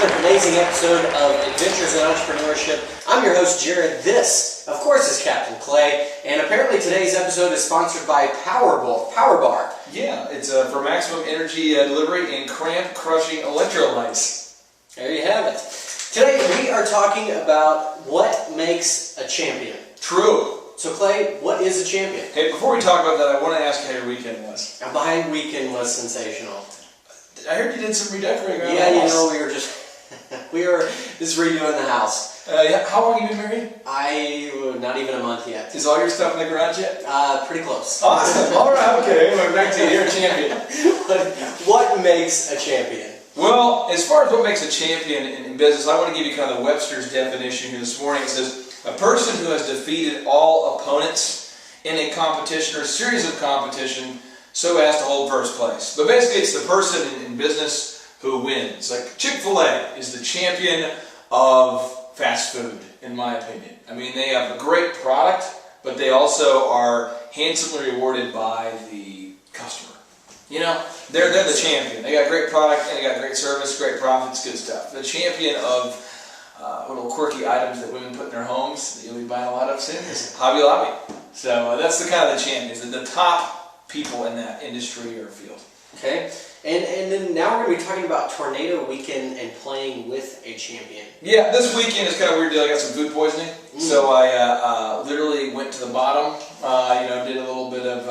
another amazing episode of Adventures in Entrepreneurship. I'm your host, Jared. This, of course, is Captain Clay. And apparently today's episode is sponsored by Power Bar. Yeah, it's for maximum energy delivery and cramp-crushing electrolytes. There you have it. Today we are talking about what makes a champion. True. So Clay, what is a champion? Hey, before we talk about that, I want to ask you how your weekend was. My weekend was sensational. I heard you did some redecorating around the Yeah, house. you know, we were just redoing the house. Yeah, how long have you been married? Not even a month yet. Is all your stuff in the garage yet? Pretty close. Awesome. All right, okay. We're back to your champion. What makes a champion? Well, as far as what makes a champion in business, I want to give you kind of the Webster's definition here this morning. It says, a person who has defeated all opponents in a competition or a series of competition so as to hold first place. But basically, it's the person in business who wins. Like Chick-fil-A is the champion of fast food, in my opinion. I mean, they have a great product, but they also are handsomely rewarded by the customer. You know, they're the champion. They got great product, and they got great service, great profits, good stuff. The champion of little quirky items that women put in their homes that you'll be buying a lot of soon is Hobby Lobby. So that's the kind of the champions, the top people in that industry or field. Okay, and then now we're going to be talking about Tornado Weekend and playing with a champion. Yeah, this weekend is kind of a weird deal. I got some food poisoning, so I literally went to the bottom. Did a little bit of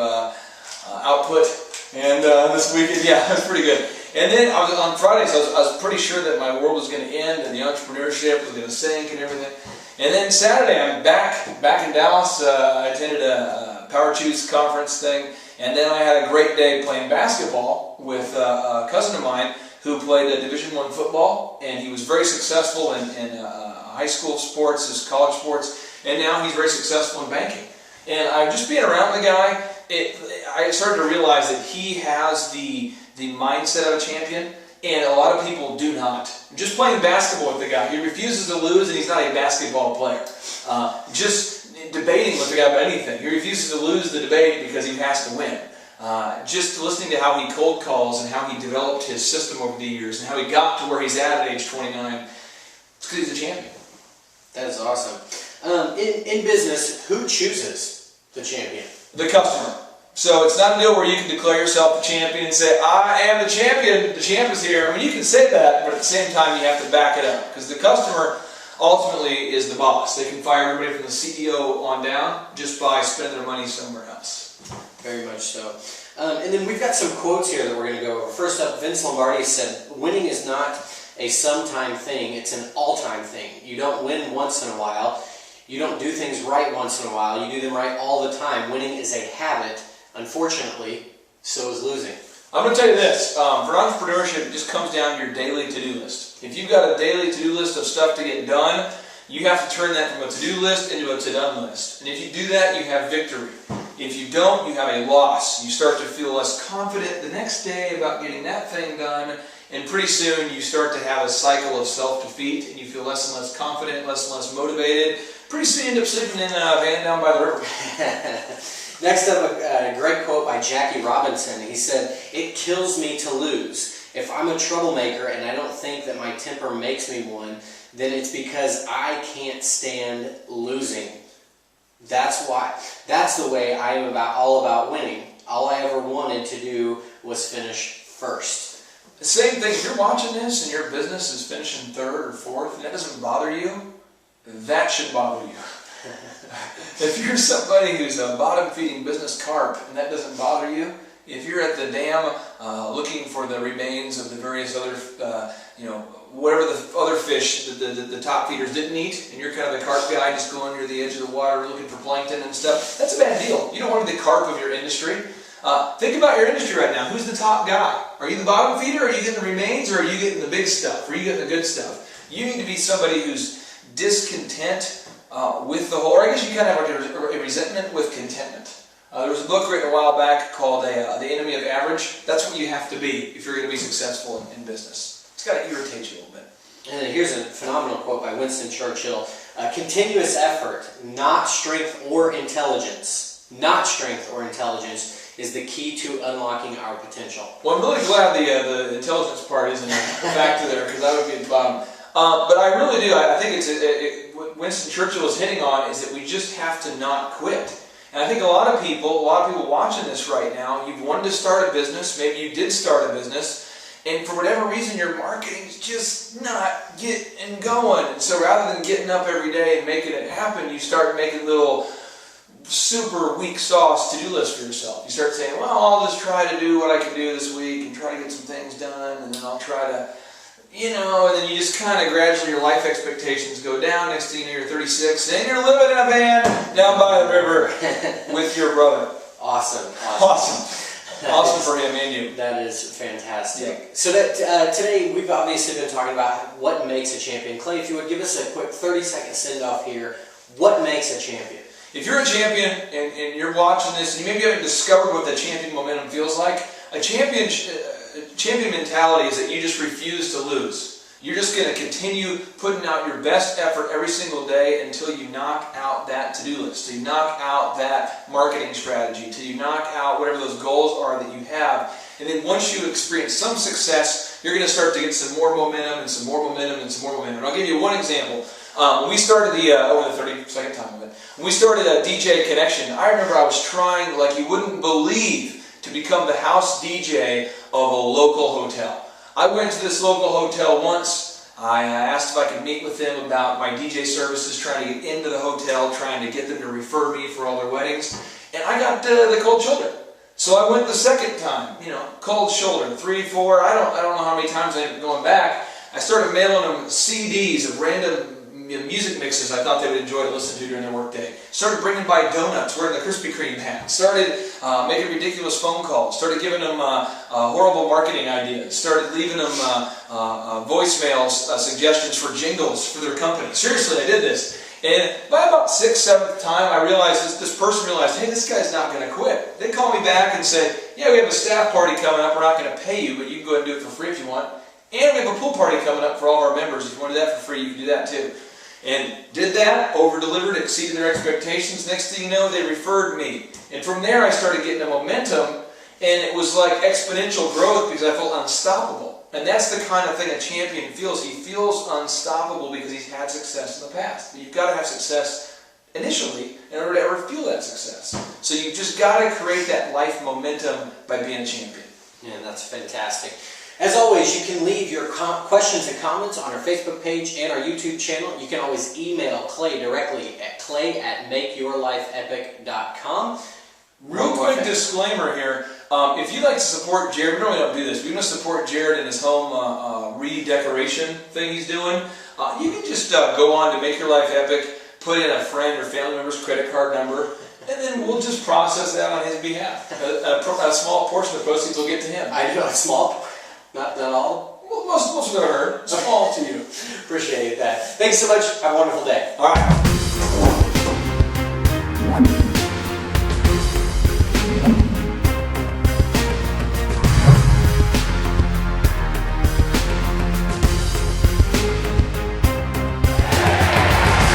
output, and this weekend, yeah, it was pretty good. And then on Friday, so I was pretty sure that my world was going to end and the entrepreneurship was going to sink and everything. And then Saturday, I'm back in Dallas. I attended a Power Choose conference thing. And then I had a great day playing basketball with a cousin of mine who played Division I football, and he was very successful in high school sports, his college sports, and now he's very successful in banking. And I just being around the guy, I started to realize that he has the mindset of a champion, and a lot of people do not. Just playing basketball with the guy, he refuses to lose, and he's not a basketball player. Just debating with the guy about anything. He refuses to lose the debate because he has to win. Just listening to how he cold calls and how he developed his system over the years and how he got to where he's at age 29, it's because he's a champion. That is awesome. In business, who chooses the champion? The customer. So it's not a deal where you can declare yourself the champion and say, I am the champion, the champ is here. I mean, you can say that, but at the same time you have to back it up because the customer ultimately is the boss. They can fire everybody from the CEO on down just by spending their money somewhere else. Very much so. And then we've got some quotes here that we're going to go over. First up, Vince Lombardi said, winning is not a sometime thing, it's an all-time thing. You don't win once in a while. You don't do things right once in a while. You do them right all the time. Winning is a habit. Unfortunately, so is losing. I'm going to tell you this, for entrepreneurship, it just comes down to your daily to-do list. If you've got a daily to-do list of stuff to get done, you have to turn that from a to-do list into a to-done list. And if you do that, you have victory. If you don't, you have a loss. You start to feel less confident the next day about getting that thing done, and pretty soon you start to have a cycle of self-defeat, and you feel less and less confident, less and less motivated. Pretty soon you end up sitting in a van down by the river. Next up, a great quote by Jackie Robinson. He said, "It kills me to lose. If I'm a troublemaker and I don't think that my temper makes me one, then it's because I can't stand losing. That's why. That's the way I am all about winning. All I ever wanted to do was finish first." The same thing, if you're watching this and your business is finishing third or fourth and that doesn't bother you, that should bother you. If you're somebody who's a bottom-feeding business carp and that doesn't bother you, if you're at the dam looking for the remains of the various other, whatever the other fish the top feeders didn't eat, and you're kind of the carp guy just going near the edge of the water looking for plankton and stuff, that's a bad deal. You don't want to be the carp of your industry. Think about your industry right now. Who's the top guy? Are you the bottom feeder? Are you getting the remains? Or are you getting the big stuff? Or are you getting the good stuff? You need to be somebody who's discontent with the whole, or I guess you kind of have like a resentment with contentment. There was a book written a while back called The Enemy of Average. That's what you have to be if you're going to be successful in business. It's got to irritate you a little bit. And then here's a phenomenal quote by Winston Churchill. Continuous effort, not strength or intelligence. Not strength or intelligence is the key to unlocking our potential. Well, I'm really glad the intelligence part isn't a factor there, because because I would be at the bottom. But I really do. I think what Winston Churchill is hitting on is that we just have to not quit. And I think a lot of people watching this right now, you've wanted to start a business, maybe you did start a business, and for whatever reason your marketing is just not getting going. And so rather than getting up every day and making it happen, you start making little super weak sauce to-do lists for yourself. You start saying, well, I'll just try to do what I can do this week and try to get some things done, and then I'll try to, and then you just kind of gradually your life expectations go down. Next thing you know, you're 36 and you're living in a van down by the river with your brother. Awesome. Awesome for him and you. That is fantastic. Yeah. So that today we've obviously been talking about what makes a champion. Clay, if you would give us a quick 30-second send-off here, what makes a champion? If you're a champion and you're watching this and you maybe haven't discovered what the champion momentum feels like, a champion mentality is that you just refuse to lose. You're just going to continue putting out your best effort every single day until you knock out that to-do list, till you knock out that marketing strategy, till you knock out whatever those goals are that you have. And then once you experience some success, you're going to start to get some more momentum and some more momentum and some more momentum. And I'll give you one example. When we started over the 30-second time of it, when we started a DJ Connection, I remember I was trying, like you wouldn't believe, to become the house DJ of a local hotel. I went to this local hotel once. I asked if I could meet with them about my DJ services, trying to get into the hotel, trying to get them to refer me for all their weddings. And I got the cold shoulder. So I went the second time, cold shoulder, 3, 4, I don't know how many times I ended up going back. I started mailing them CDs of random music mixes I thought they would enjoy to listen to during their workday. Started bringing by donuts, wearing the Krispy Kreme hat. Started making ridiculous phone calls. Started giving them horrible marketing ideas. Started leaving them voicemails, suggestions for jingles for their company. Seriously, I did this. And by about 6th, 7th time, I realized this person realized, hey, this guy's not going to quit. They called me back and said, yeah, we have a staff party coming up. We're not going to pay you, but you can go ahead and do it for free if you want. And we have a pool party coming up for all of our members. If you want to do that for free, you can do that too. And did that, over-delivered, exceeded their expectations. Next thing you know, they referred me. And from there, I started getting a momentum, and it was like exponential growth because I felt unstoppable. And that's the kind of thing a champion feels. He feels unstoppable because he's had success in the past. But you've got to have success initially in order to ever feel that success. So you've just got to create that life momentum by being a champion. Yeah, that's fantastic. As always, you can leave your questions and comments on our Facebook page and our YouTube channel. You can always email Clay directly at clay@makeyourlifeepic.com. Real quick disclaimer here. If you'd like to support Jared, we normally don't do this. We want to support Jared in his home redecoration thing he's doing. You can just go on to Make Your Life Epic, put in a friend or family member's credit card number, and then we'll just process that on his behalf. A small portion of the proceeds will get to him. I know, a small. Not all? Well, most of them are small to you. Appreciate that. Thanks so much. Have a wonderful day. All right.